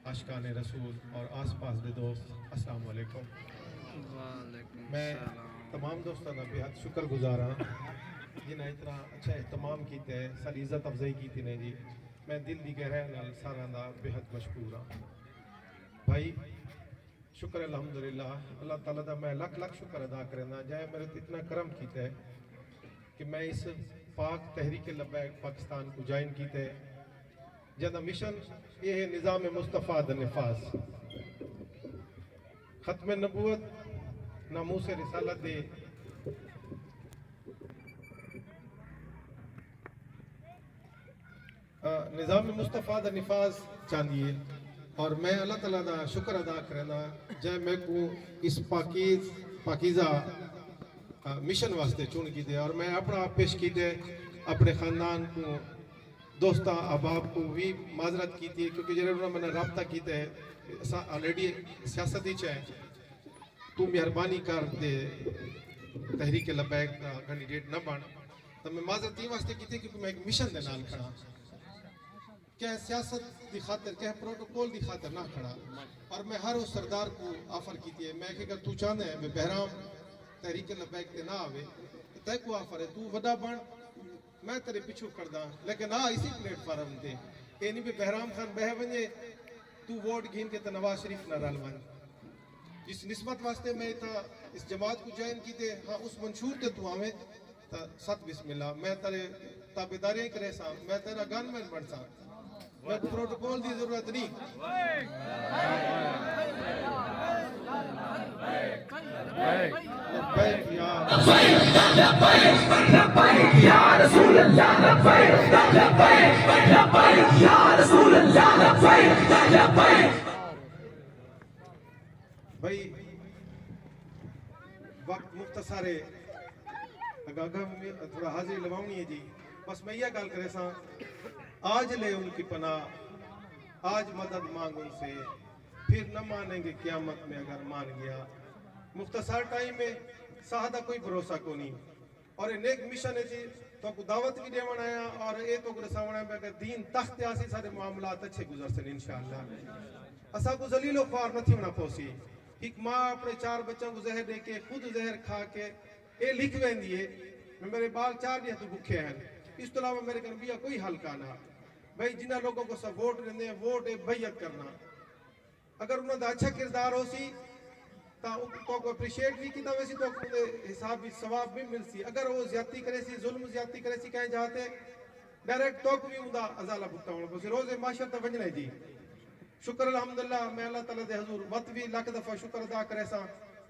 عاشقان رسول اور آس پاس دے دوست السلام علیکم. میں تمام دوستوں کا بہت شکر گزار ہاں جنہیں اتنا اچھا اہتمام کیتے ہے ساری عزت افزائی کی نے جی. میں دل دی گہرائی نال سارا دا بہت مشکور ہاں بھائی. شکر الحمدللہ اللہ تعالیٰ دا میں لکھ لکھ شکر ادا کرنا جائے میرے تو اتنا کرم کیتے ہے کہ میں اس پاک تحریک لبیک پاکستان کو جوائن کیتے جہاں مشن یہ ہے نظام مصطفیٰ دا نفاذ. ختم نبوت ناموس رسالت دے نظام مصطفیٰ دا نفاذ چاندیے اور میں اللہ تعالیٰ دا شکر ادا کرنا جائے میں کو اس پاکیزہ مشن واسطے چون کی دے اور میں اپنا آپ پیش کی دے اپنے خاندان کو دوستاں احباب کو بھی معذرت کی تھی کیونکہ جنہوں نے میں نے رابطہ کیتے ہیں آلریڈی سیاست ہی چاہے تو مہربانی کر دے تحریک لبیک کا کینڈیڈیٹ نہ بن تو میں معذرت ہی واسطے کی تھی کیونکہ میں ایک مشن دے نال کھڑا کہ سیاست دی خاطر کہ پروٹوکول دی خاطر نہ کھڑا اور میں ہر اس سردار کو آفر کی تھی میں کہ اگر تو چاہنے ہیں میں بہرام تحریک لبیک تے نہ آوے تے کو آفر ہے تو وڈا بن میں تیرے پیچھو کر دا لیکن اسی پلیٹ فارم دے یہ نہیں بھی بہرام خان بہ ونجے تو ووٹ گھین کے تو نواز شریف نہ رل ون. اس نسبت واسطے میں اس جماعت کو جوائن کی تے ہاں اس منشور تے تو آویں تا ست بسم اللہ میں تیرے تابعداریاں کرے سا میں تیرا گن مین بن سا میں پروٹوکول دی ضرورت نہیں. بھائی وقت مختصر ہے تھوڑا حاضری لگاؤنی ہے جی. بس میں یہ گل کرے سا آج لے ان کی پناہ آج مدد مانگ ان سے پھر نہ مانیں گے قیامت میں اگر مان گیا. مختصر ٹائم میں سادہ کوئی بھروسہ کو نہیں اور یہ نیک مشن ہے جی تو کو دعوت بھی دیوان آیا اور یہ تو کو سامنے میں کہ دین تخت آسی سارے معاملات اچھے گزر سن انشاءاللہ. اسا کو ذلیل و خوار نہ تھی ہونا پوسی. ایک ماں اپنے 4 بچوں کو زہر دے کے خود زہر کھا کے اے لکھ وین دیئے میرے بال 4 دیا تو بکھے ہیں اس تو علاوہ میرے کنبیہ کوئی حل کانا. بھائی جنہ لوگوں کو سب ووٹ لیندے ہیں ووٹ بیعت کرنا اگر انہوں دا اچھا کردار ہو سی تو کو اپریشیٹ بھی کیتا ویسی تو حساب بھی ثواب بھی مل سی. اگر وہ زیادتی کرے سی ظلم زیادتی کرے سی کہیں جاتے ڈائریکٹ تو کو بھی اندہ ازالہ بکتا ہونا سی روز معاشرت وجنے جی. شکر الحمدللہ میں اللہ تعالیٰ دے حضور وقت بھی لاکھ دفعہ شکر ادا کرے سا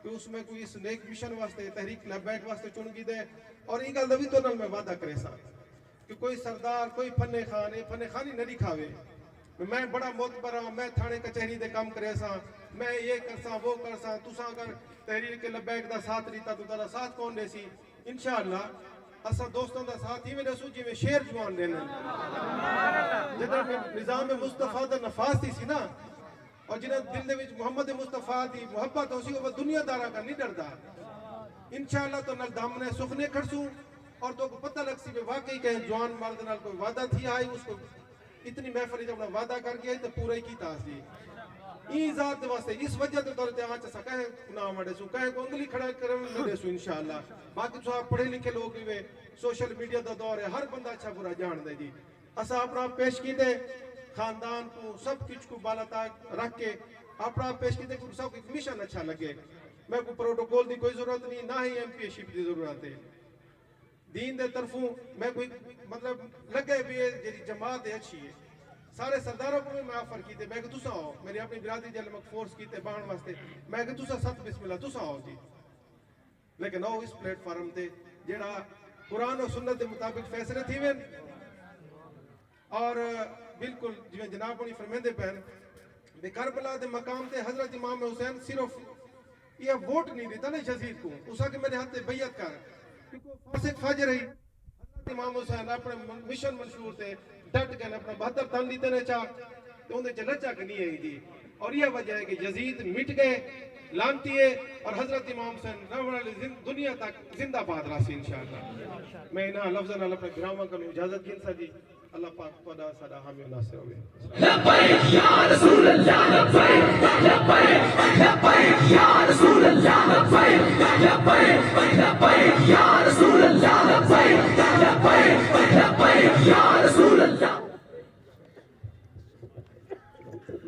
کہ اس میں کوئی اس نیک مشن واسطے تحریک لبیک واسطے چن گی دے اور یہ گل بھی تو نل میں وعدہ کرے سا کہ کوئی سردار کوئی فن خانی نہ دکھاوے. میں بڑا معتبر ہوں میں تھانے کچہری دے کام کرے سا میں یہ کرسا وہ کرسا تساں اگر تحریک لبیک دا ساتھ لیتا تو تارا ساتھ کون دے سی. انشاءاللہ اسا دوستوں دا ساتھ ہی میں رسو جی میں شیر جوان دینا جدہ نظام مصطفیٰ دا نفاذ تھی سی نا اور جنہیں دل دے وچ محمد مصطفیٰ دی محبت ہو سی وہ دنیا دارہ کا نہیں ڈردا. انشاءاللہ تو نل دامنے سخنے کھڑسوں اور تو کو پتہ لگ سی کہ واقعی کہیں جوان مرد نال کوئی وعدہ تھی آئی اس کو اتنی محفلی جب وعدہ کر گیا تو پورا ہی کی تاثیر این ذات واسطے اس وجہ تے دورتے آنچہ سا کہیں گناہ مڑے سو کہیں کو انگلی کھڑا کرنے لے سو انشاءاللہ. باقی تو آپ پڑھے لکھے لوگ ہوئے سوشل میڈیا دا دور ہے ہر بندہ اچھا برا جان دے جی. اسا اپنا پیش کی دے خاندان کو سب کچھ کو بالا تاک رکھ کے اپنا پیش کی دے کہ سب ایک مشن اچھا لگے. میں کو پروٹوکول دی کوئی ضرورت نہیں نہ ہی ایم پی شپ دی ضرورت ہے. دین دے طرفوں میں کوئی مطلب لگے بھی ہے جماعت اچھی ہے سارے سرداروں کو میں آفر کیتے میں کہ تسا ہو میری اپنی برادری جل مک فورس کیتے بان واسطے میں کہ تسا ست بسم اللہ تسا ہو جی. لیکن او اس پلیٹ فارم تے جیڑا قرآن و سنت دے مطابق فیصلے تھی وین اور بالکل جو جناب انہی فرمیندے پہن بے کربلا دے مقام تے حضرت امام حسین صرف یہ ووٹ نہیں دیتا نا یزید کو اسا کہ میرے ہاتھ تے بیعت کر کیونکہ فاسق فاجر رہی حضرت امام حسین اپنے مشن منشور تے ڈٹ گئے اپنا 72 تن لیتے نے چاہ تو انہیں چلچا کہ نہیں ہے جی. اور یہ وجہ ہے کہ یزید مٹ گئے لانتی ہے اور حضرت امام حسین رہنے دنیا تک زندہ باد راسی انشاءاللہ. میں انہا لفظاً اللہ پر گرامہ کرنے اجازت گن سا جی. اللہ پاک پدا صدا حامی و ناصر ہوئے.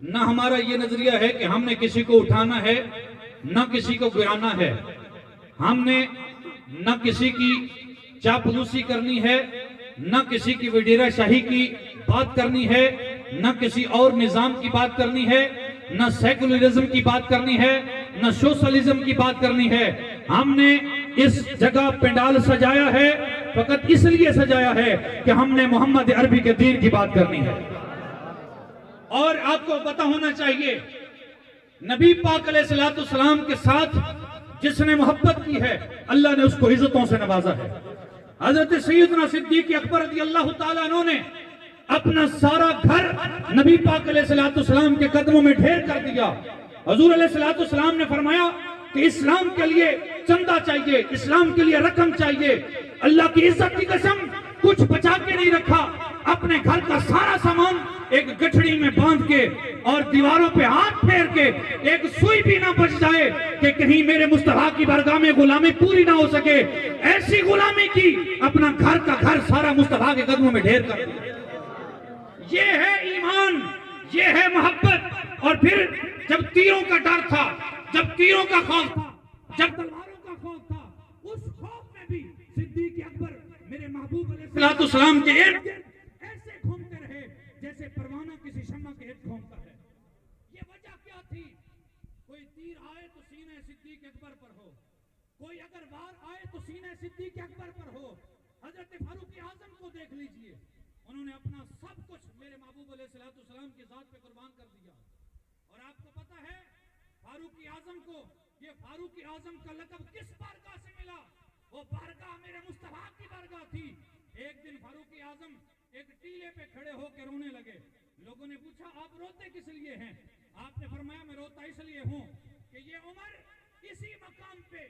نہ ہمارا یہ نظریہ ہے کہ ہم نے کسی کو اٹھانا ہے نہ کسی کو گرانا ہے. ہم نے نہ کسی کی چاپلوسی کرنی ہے نہ کسی کی وڈیرہ شاہی کی بات کرنی ہے نہ کسی اور نظام کی بات کرنی ہے نہ سیکولرزم کی بات کرنی ہے نہ سوشلزم کی بات کرنی ہے. ہم نے اس جگہ پنڈال سجایا ہے فقط اس لیے سجایا ہے کہ ہم نے محمد عربی کے دین کی بات کرنی ہے. اور آپ کو پتہ ہونا چاہیے نبی پاک علیہ السلام کے ساتھ جس نے محبت کی ہے اللہ نے اس کو عزتوں سے نوازا ہے. حضرت سیدنا صدیق اکبر رضی اللہ تعالیٰ عنہ نے اپنا سارا گھر نبی پاک علیہ السلام کے قدموں میں ڈھیر کر دیا. حضور علیہ السلام نے فرمایا کہ اسلام کے لیے چندہ چاہیے, اسلام کے لیے رقم چاہیے. اللہ کی عزت کی قسم کچھ بچا کے نہیں رکھا, اپنے گھر کا سارا سامان ایک گٹھڑی میں باندھ کے اور دیواروں پہ ہاتھ پھیر کے ایک سوئی بھی نہ بچ جائے کہ کہیں میرے مصطفیٰ کی بارگاہ میں غلامی پوری نہ ہو سکے. ایسی غلامی کی اپنا گھر کا گھر سارا مصطفیٰ کے قدموں میں ڈھیر کر دیا. یہ ہے ایمان, یہ ہے محبت. اور پھر جب تیروں کا ڈر تھا, جب تیروں کا خوف تھا, جب تلواروں کا خوف تھا, اس خوف میں بھی صدیق اکبر میرے محبوب علیہ السلام کے ارد گرد ایسے گھومتے رہے جیسے پروانہ کسی شمع کے ارد گھومتا ہے. یہ وجہ کیا تھی؟ کوئی تیر آئے تو سینے صدیق اکبر پر ہو, کوئی اگر وار آئے تو سینے صدیق اکبر پر ہو. حضرت فاروق اعظم کو دیکھ لیجئے, انہوں نے اپنا سب کچھ میرے محبوب علیہ السلام کی ذات پہ قربان کر دیا. اور آپ کو پتا ہے فاروق اعظم کو یہ فاروق اعظم کا لقب کس بارگاہ سے ملا؟ وہ بارگاہ میرے مصطفیٰ کی بارگاہ تھی. ایک دن فاروق اعظم ایک ٹیلے پہ کھڑے ہو کے رونے لگے. لوگوں نے پوچھا آپ روتے کس لیے ہیں؟ آپ نے فرمایا میں روتا اس لیے ہوں کہ یہ عمر اسی مقام پہ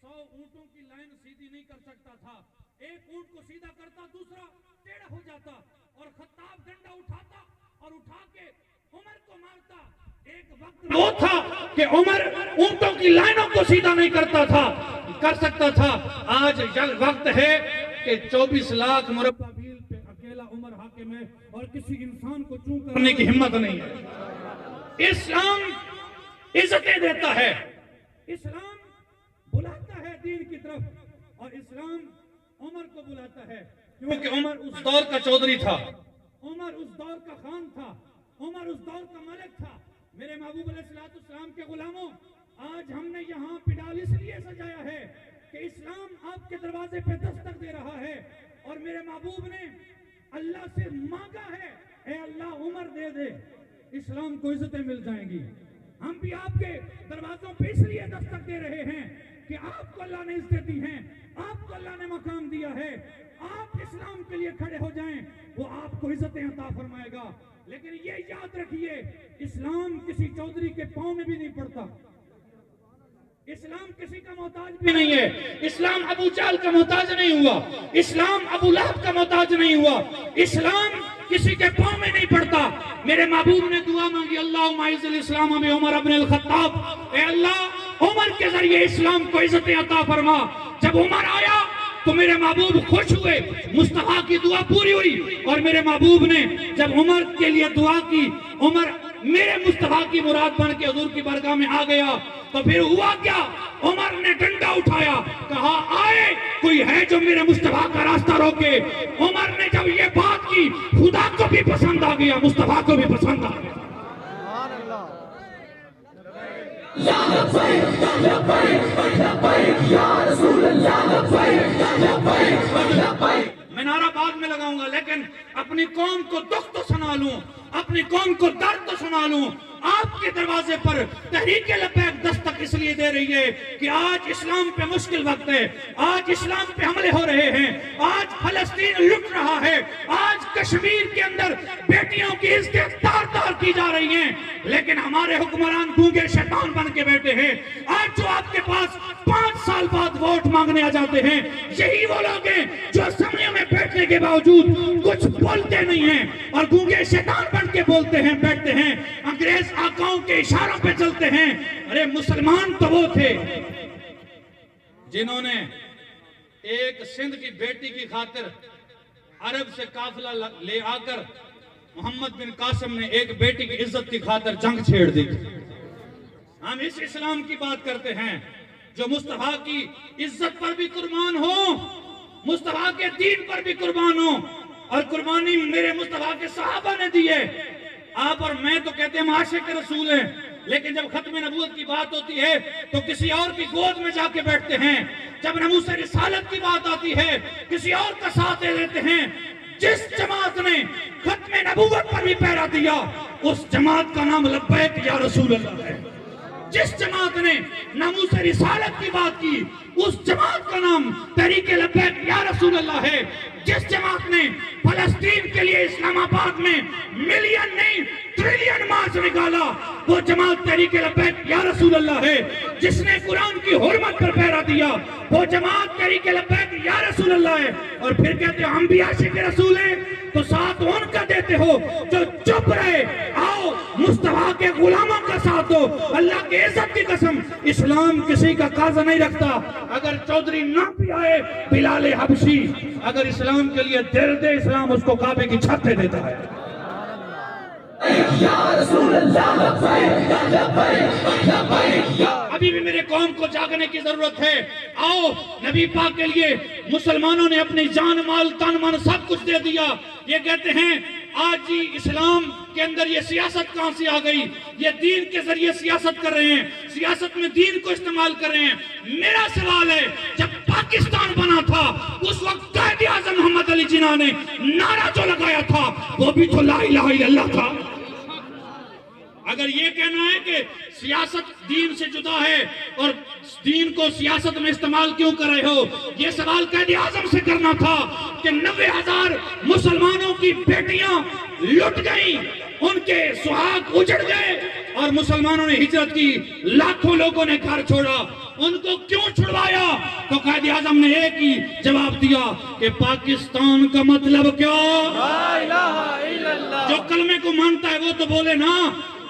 100 اونٹوں کی لائن سیدھی نہیں کر سکتا تھا. ایک اونٹ کو سیدھا کرتا دوسرا ٹیڑھا ہو جاتا, اور خطاب ڈنڈا اٹھاتا اور اٹھا کے عمر کو مارتا. ایک وقت وہ تھا کہ عمر اونٹوں کی لائنوں کو سیدھا نہیں کرتا تھا, کر سکتا تھا. آج وقت ہے کہ 24 لاکھ مربع میل پہ اکیلا عمر حاکم ہے اور کسی انسان کو چوں کرنے کی ہمت نہیں ہے. اسلام عزتیں دیتا ہے, اسلام بلاتا ہے دین کی طرف, اور اسلام عمر کو بلاتا ہے کیونکہ عمر اس دور کا چودھری تھا, عمر اس دور کا خان تھا, عمر اس دور کا ملک تھا. میرے محبوب علیہ السلام کے غلاموں, آج ہم نے یہاں پنڈال اس لیے سجایا ہے کہ اسلام آپ کے دروازے پہ دستک دے رہا ہے, اور میرے محبوب نے اللہ سے مانگا ہے اے اللہ عمر دے دے, اسلام کو عزتیں مل جائیں گی. ہم بھی آپ کے دروازوں پہ اس لیے دستک دے رہے ہیں کہ آپ کو اللہ نے عزت دی ہیں, آپ کو اللہ نے مقام دیا ہے. آپ اسلام کے لیے کھڑے ہو جائیں, وہ آپ کو عزتیں عطا فرمائے گا. لیکن یہ یاد رکھیے اسلام کسی چودھری کے پاؤں میں بھی نہیں پڑتا, اسلام کسی کا محتاج بھی نہیں ہے. اسلام ابو جہل کا محتاج نہیں ہوا, اسلام ابو لہب کا محتاج نہیں ہوا, اسلام کسی کے پاؤں میں نہیں پڑتا. میرے محبوب نے دعا مانگی اللہم اعز الاسلام بعمر بن الخطاب, اے اللہ عمر کے ذریعے اسلام کو عزت عطا فرما. جب عمر آیا تو میرے محبوب خوش ہوئے, مصطفیٰ کی دعا پوری ہوئی. اور میرے محبوب نے جب عمر کے لیے دعا کی, عمر میرے مصطفیٰ کی مراد بن کے حضور کی بارگاہ میں آ گیا. تو پھر ہوا کیا؟ عمر نے ڈنڈا اٹھایا, کہا آئے کوئی ہے جو میرے مصطفیٰ کا راستہ روکے. عمر نے جب یہ بات کی خدا کو بھی پسند آ گیا, مصطفیٰ کو بھی پسند آ گیا. میں نعرہ بعد میں لگاؤں گا, لیکن اپنی قوم کو دکھ تو سنا لوں, اپنی قوم کو درد تو سنا لوں. آپ کے دروازے پر تحریک لبیک دستک اس لیے دے رہی ہے کہ آج اسلام پہ مشکل وقت ہے, آج اسلام پہ حملے ہو رہے ہیں, آج فلسطین لٹ رہا ہے, آج کشمیر کے اندر بیٹیوں کی عزتیں تار تار کی جا رہی ہیں, لیکن ہمارے حکمران گونگے شیطان بن کے بیٹھے ہیں. آج جو آپ کے پاس 5 سال بعد ووٹ مانگنے آ جاتے ہیں, یہی وہ لوگ ہیں جو اسمبلیوں میں بیٹھنے کے باوجود کچھ بولتے نہیں ہیں اور گونگے شیطان بن کے بولتے ہیں, بیٹھتے ہیں, انگریز آقاؤں کے اشاروں پہ چلتے ہیں. ارے مسلمان تو وہ تھے جنہوں نے ایک سندھ کی بیٹی کی خاطر عرب سے قافلہ لے آ کر محمد بن قاسم نے ایک بیٹی کی عزت کی خاطر جنگ چھیڑ دی. ہم اس اسلام کی بات کرتے ہیں جو مصطفیٰ کی عزت پر بھی قربان ہو, مصطفیٰ کے دین پر بھی قربان ہو, اور قربانی میرے مصطفیٰ کے صحابہ نے دی ہے. آپ اور میں تو کہتے ہیں ہم عاشق رسول ہیں, لیکن جب ختم نبوت کی بات ہوتی ہے تو کسی اور کی گود میں جا کے بیٹھتے ہیں. جب ناموس رسالت کی بات آتی ہے کسی اور کا ساتھ دے دیتے ہیں. جس جماعت نے ختم نبوت پر بھی پہرا دیا اس جماعت کا نام لبیک یا رسول اللہ ہے. جس جماعت نے ناموس رسالت کی بات کی اس جماعت کا نام تحریک لبیک یا رسول اللہ ہے. جس جماعت نے فلسطین کے لیے اسلام آباد میں ملین نہیں ٹریلین مارچ نکالا وہ جماعت تحریک لبیک یا رسول اللہ ہے. جس نے قرآن کی حرمت پر پہرا دیا وہ جماعت تحریک لبیک یا رسول اللہ ہے. اور پھر کہتے ہو ہم بھی عاشق رسول ہیں تو ساتھ ان کا دیتے ہو جو چپ رہے. آؤ مصطفیٰ کے غلاموں کا ساتھ دو. اللہ کی عزت کی قسم اسلام کسی کا قاضا نہیں رکھتا. اگر چودھری نہ بھی آئے بلال حبشی اگر اسلام کے لیے دل دے اسلام اس کو کعبے کی چھت پہ دیتا ہے. ابھی بھی میرے قوم کو جاگنے کی ضرورت ہے. آؤ نبی پاک کے لیے مسلمانوں نے اپنی جان مال تن من سب کچھ دے دیا. یہ کہتے ہیں آج جی اسلام کے اندر یہ سیاست کہاں سے آ گئی, یہ دین کے ذریعے سیاست کر رہے ہیں, سیاست میں دین کو استعمال کر رہے ہیں. میرا سوال ہے جب پاکستان بنا تھا اس وقت قائد اعظم محمد علی جناح نے نعرہ جو لگایا تھا وہ بھی تو لا الہ الا اللہ تھا. اگر یہ کہنا ہے کہ سیاست دین سے جدا ہے اور دین کو سیاست میں استعمال کیوں کر رہے ہو, یہ سوال قائد اعظم سے کرنا تھا کہ 90,000 مسلمانوں کی بیٹیاں لٹ گئیں, ان کے سہاگ اجڑ گئے اور مسلمانوں نے ہجرت کی, لاکھوں لوگوں نے گھر چھوڑا, ان کو کیوں چھڑوایا؟ تو قائد اعظم نے ایک ہی جواب دیا کہ پاکستان کا مطلب کیا؟ لا الہ الا اللہ. جو کلمے کو مانتا ہے وہ تو بولے نا,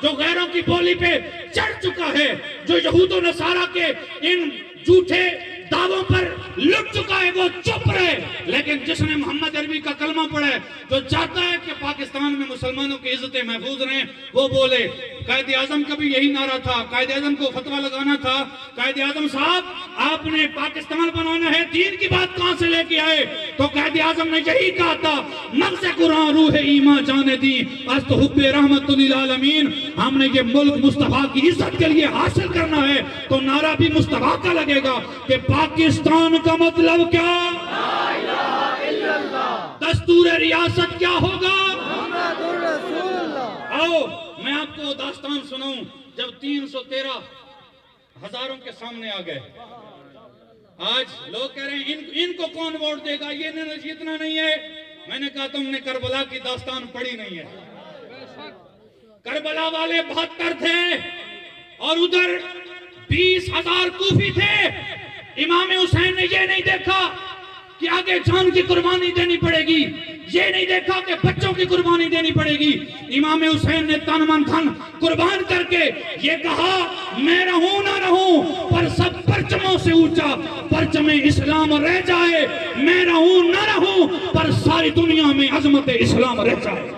جو غیروں کی بولی پہ چڑھ چکا ہے, جو یہود و نصارہ کے ان جھوٹے دعووں پر لٹ چکا ہے وہ چپ رہے. لیکن جس نے محمد عربی کا کلمہ پڑھا ہے, جو چاہتا ہے کہ پاکستان میں مسلمانوں کی عزتیں محفوظ رہیں, وہ بولے. قائد اعظم کا بھی یہی نعرہ تھا, قائد اعظم کو فتویٰ لگانا تھا. قائد اعظم صاحب آپ نے پاکستان بنانا ہے, دین کی بات کہاں سے لے کے آئے؟ تو قائد اعظم نے یہی کہا تھا مغز قرآن روح ایمان جانے دی است حب رحمت للعالمین. ہم نے یہ ملک مصطفیٰ کی عزت کے لیے حاصل کرنا ہے تو نعرہ بھی مصطفیٰ کا لگے گا کہ پاکستان کا مطلب کیا؟ لا الہ الا اللہ. دستور ریاست کیا ہوگا؟ محمد رسول اللہ. آؤ میں آپ کو داستان سناؤں. جب 313 ہزاروں کے سامنے آ گئے, آج لوگ کہہ رہے ہیں ان کو کون ووٹ دے گا, یہ اتنا نہیں ہے. میں نے کہا تم نے کربلا کی داستان پڑھی نہیں ہے. کربلا والے 72 تھے اور ادھر 20,000 کوفی تھے. امام حسین نے یہ نہیں دیکھا کہ آگے جان کی قربانی دینی پڑے گی, یہ نہیں دیکھا کہ بچوں کی قربانی دینی پڑے گی. امام حسین نے تن من دھن قربان کر کے یہ کہا میں رہوں نہ رہوں پر سب پرچموں سے اونچا پرچم اسلام رہ جائے, میں رہوں نہ رہوں پر ساری دنیا میں عظمت اسلام رہ جائے.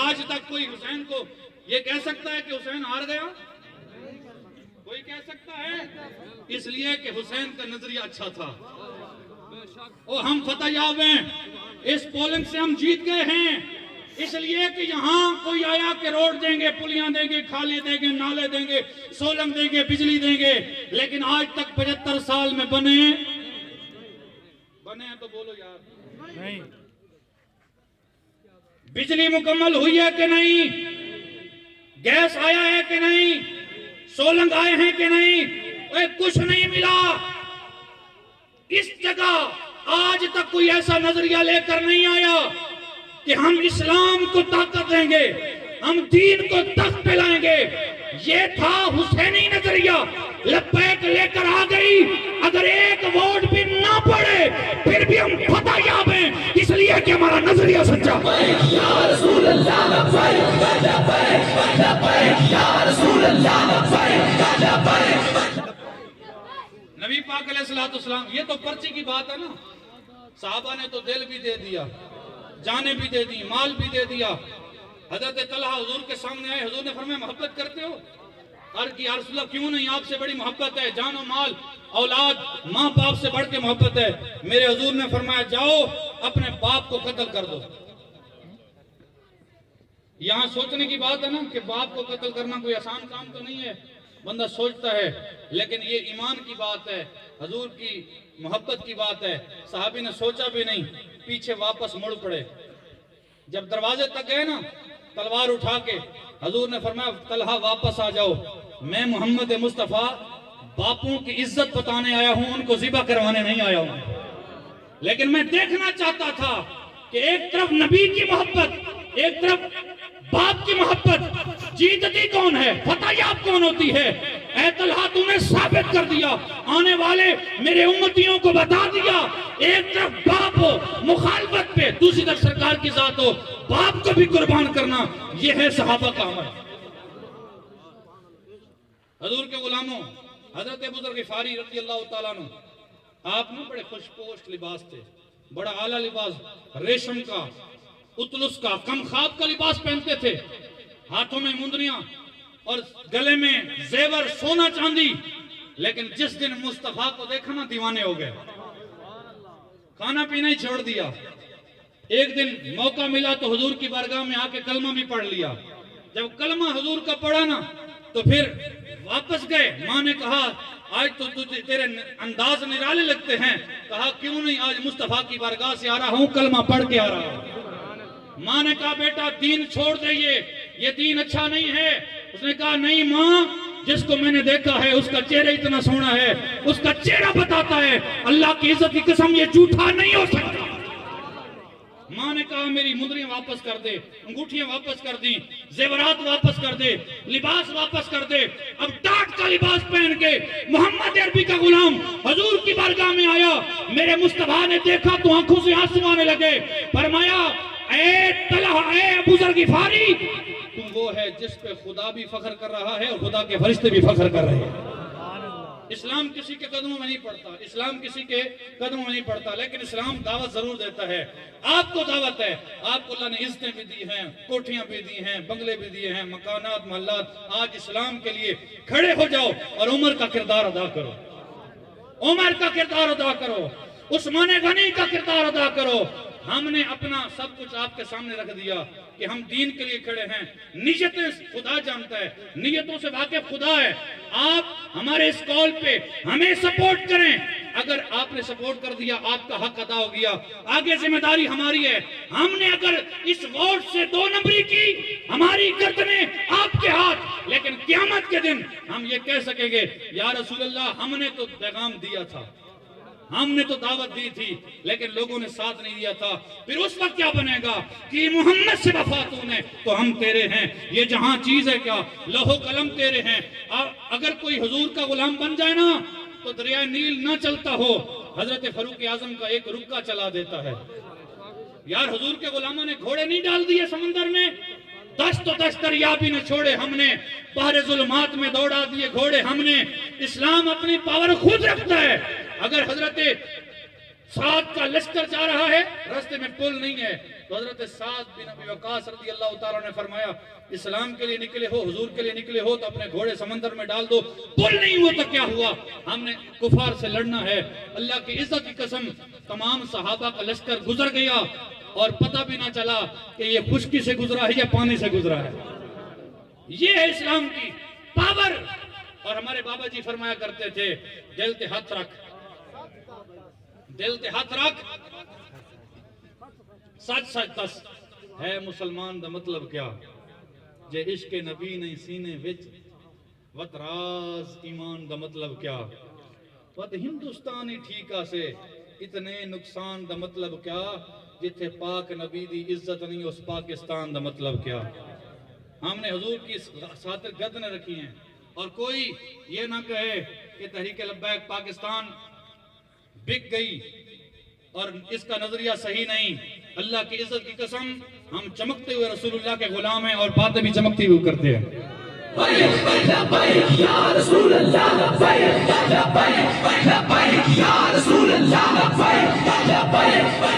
آج تک کوئی حسین کو یہ کہہ سکتا ہے کہ حسین ہار گیا؟ کوئی کہہ سکتا ہے؟ اس لیے کہ حسین کا نظریہ اچھا تھا اور ہم فتح یاب ہیں. اس پولنگ سے ہم جیت گئے ہیں اس لیے کہ یہاں کوئی آیا کہ روڈ دیں گے, پلیاں دیں گے, کھالے دیں گے, نالے دیں گے, سولنگ دیں گے, بجلی دیں گے. لیکن آج تک 75 سال میں بنے ہیں تو بولو یار نہیں. بجلی مکمل ہوئی ہے کہ نہیں؟ گیس آیا ہے کہ نہیں؟ سولنگ آئے ہیں کہ نہیں؟ کچھ نہیں ملا. اس جگہ آج تک کوئی ایسا نظریہ لے کر نہیں آیا کہ ہم اسلام کو طاقت دیں گے, ہم دین کو تخت پہ لائیں گے. یہ تھا حسینی نظریہ, لبیک لے کر آ گئی. اگر ایک ووٹ بھی نہ پڑے پھر بھی ہم فتح یاب ہیں اس لیے کہ ہمارا نظریہ سچا. یا رسول اللہ لبیک لبیک لبیک یا رسول اللہ لبیک لبیک. نبی پاک علیہ السلام, یہ تو پرچی کی بات ہے نا, صحابہ نے تو دل بھی دے دیا. جانیں بھی دے دی، مال بھی دے دیا۔ حضرت طلحہ حضور کے سامنے آئے، حضور نے فرمایا محبت کرتے ہو؟ عرض کی یا رسول اللہ کیوں نہیں، آپ سے بڑی محبت ہے، جان و مال اولاد ماں باپ سے بڑھ کے محبت ہے۔ میرے حضور نے فرمایا جاؤ اپنے باپ کو قتل کر دو۔ یہاں سوچنے کی بات ہے نا کہ باپ کو قتل کرنا کوئی آسان کام تو نہیں ہے، بندہ سوچتا ہے، لیکن یہ ایمان کی بات ہے، حضور کی محبت کی بات ہے۔ صحابی نے سوچا بھی نہیں، پیچھے واپس مڑ پڑے۔ جب دروازے تک گئے نا تلوار اٹھا کے، حضور نے فرمایا طلحہ واپس آ جاؤ، میں محمد مصطفیٰ باپوں کی عزت بتانے آیا ہوں، ان کو ذبح کروانے نہیں آیا ہوں۔ لیکن میں دیکھنا چاہتا تھا کہ ایک طرف نبی کی محبت، ایک طرف باپ کی محبت، جیتتی کون ہے، فتح یاب کون ہوتی ہے؟ اے طلحہ تو نے ثابت کر دیا، آنے والے میرے امتیوں کو بتا دیا، ایک طرف باپ ہو مخالفت پہ، دوسری طرف سرکار کی ذات ہو باپ کو بھی قربان کرنا، یہ ہے صحابہ کا عمل۔ حضور کے غلاموں، حضرت ابو ذر غفاری رضی اللہ تعالیٰ عنہ، آپ نے بڑے خوش پوش لباس تھے، بڑا اعلیٰ لباس، ریشم کا، اتلس کا، کم خواب کا لباس پہنتے تھے، ہاتھوں میں مندریاں اور گلے میں زیور سونا چاندی۔ لیکن جس دن مصطفیٰ کو دیکھا نا دیوانے ہو گئے، کھانا پینا ہی چھوڑ دیا۔ ایک دن موقع ملا تو حضور کی بارگاہ میں آ کے کلمہ بھی پڑھ لیا۔ جب کلمہ حضور کا پڑھا نا تو پھر واپس گئے۔ ماں نے کہا آج تو تیرے انداز نرالے لگتے ہیں۔ کہا کیوں نہیں، آج مصطفیٰ کی بارگاہ سے آ رہا ہوں، کلمہ پڑھ کے آ رہا ہوں۔ ماں نے کہا بیٹا دین چھوڑ دئیے، یہ دین اچھا نہیں ہے۔ اس نے کہا نہیں ماں، جس کو میں نے دیکھا ہے اس کا چہرہ اتنا سونا ہے، اس کا چہرہ بتاتا ہے، اللہ کی عزت کی قسم یہ جھوٹا نہیں ہو سکتا۔ ماں نے کہا میری مندریاں واپس کر دے، انگوٹھیاں واپس کر دی، زیورات واپس کر دے، لباس واپس کر دے۔ اب ٹاٹ کا لباس پہن کے محمد عربی کا غلام حضور کی بارگاہ میں آیا۔ میرے مصطفیٰ نے دیکھا تو آنکھوں سے آنسو آنے لگے۔ فرمایا اے طلحہ، اے ابو ذر غفاری، تم وہ ہے جس پہ خدا بھی فخر کر رہا ہے اور خدا کے فرشتے بھی فخر کر رہے ہیں۔ اسلام کسی کے قدموں میں نہیں پڑتا، اسلام کسی کے قدموں میں نہیں پڑتا، لیکن اسلام دعوت ضرور دیتا ہے۔ آپ کو دعوت ہے، آپ کو اللہ نے عزتیں بھی دی ہیں، کوٹھیاں بھی دی ہیں، بنگلے بھی دیے ہیں، مکانات، محلات۔ آج اسلام کے لیے کھڑے ہو جاؤ اور عمر کا کردار ادا کرو، عمر کا کردار ادا کرو، عثمان غنی کا کردار ادا کرو۔ ہم نے اپنا سب کچھ آپ کے سامنے رکھ دیا کہ ہم دین کے لیے کھڑے ہیں۔ نیتیں خدا جانتا ہے، نیتوں سے واقف خدا ہے۔ آپ ہمارے اس کال پہ ہمیں سپورٹ کریں، اگر آپ نے سپورٹ کر دیا آپ کا حق ادا ہو گیا۔ آگے ذمہ داری ہماری ہے، ہم نے اگر اس ووٹ سے 2 نمبری کی، ہماری گردنیں آپ کے ہاتھ، لیکن قیامت کے دن ہم یہ کہہ سکیں گے یا رسول اللہ ہم نے تو پیغام دیا تھا، ہم نے تو دعوت دی تھی، لیکن لوگوں نے ساتھ نہیں دیا تھا۔ پھر اس وقت کیا بنے گا کہ محمد سے وفا تو نے تو ہم تیرے ہیں، یہ جہاں چیز ہے کیا، لوح و قلم تیرے ہیں۔ اگر کوئی حضور کا غلام بن جائے نا تو دریائے نیل نہ چلتا ہو، حضرت فاروق اعظم کا ایک رکا چلا دیتا ہے۔ یار حضور کے غلاموں نے گھوڑے نہیں ڈال دیے سمندر میں، دشت و دشت دریا بھی نہ چھوڑے ہم نے، بحر ظلمات میں دوڑا دیے گھوڑے ہم نے۔ اسلام اپنی پاور خود رکھتا ہے۔ اگر حضرت سعد کا لشکر جا رہا ہے، راستے میں پل نہیں ہے، تو حضرت سعد بن ابی وقاص رضی اللہ تعالیٰ نے فرمایا اسلام کے لیے نکلے ہو، حضور کے لیے نکلے ہو تو اپنے گھوڑے سمندر میں ڈال دو، پل نہیں ہوا تو کیا ہوا، ہم نے کفار سے لڑنا ہے۔ اللہ کی عزت کی قسم تمام صحابہ کا لشکر گزر گیا اور پتہ بھی نہ چلا کہ یہ خشکی سے گزرا ہے یا پانی سے گزرا ہے۔ یہ ہے اسلام کی پاور۔ اور ہمارے بابا جی فرمایا کرتے تھے دل تے ہاتھ رکھ، دل تے ہاتھ رکھ، سچ سچ دس ہے مسلمان دا مطلب کیا، جے عشق نبی نہیں سینے وچ وت راز ایمان دا مطلب کیا، وت ہندوستانی ٹھیکا سے اتنے نقصان دا مطلب کیا، جتھے پاک نبی دی عزت نہیں اس پاکستان دا مطلب کیا۔ ہم نے حضور کی خاطر گردنیں رکھی ہیں، اور کوئی یہ نہ کہے کہ تحریک لبیک پاکستان بک گئی اور اس کا نظریہ صحیح نہیں۔ اللہ کی عزت کی قسم ہم چمکتے ہوئے رسول اللہ کے غلام ہیں اور باتیں بھی چمکتی ہوئی کرتے ہیں۔ لبیک یا رسول اللہ، لبیک لبیک لبیک یا رسول اللہ، لبیک لبیک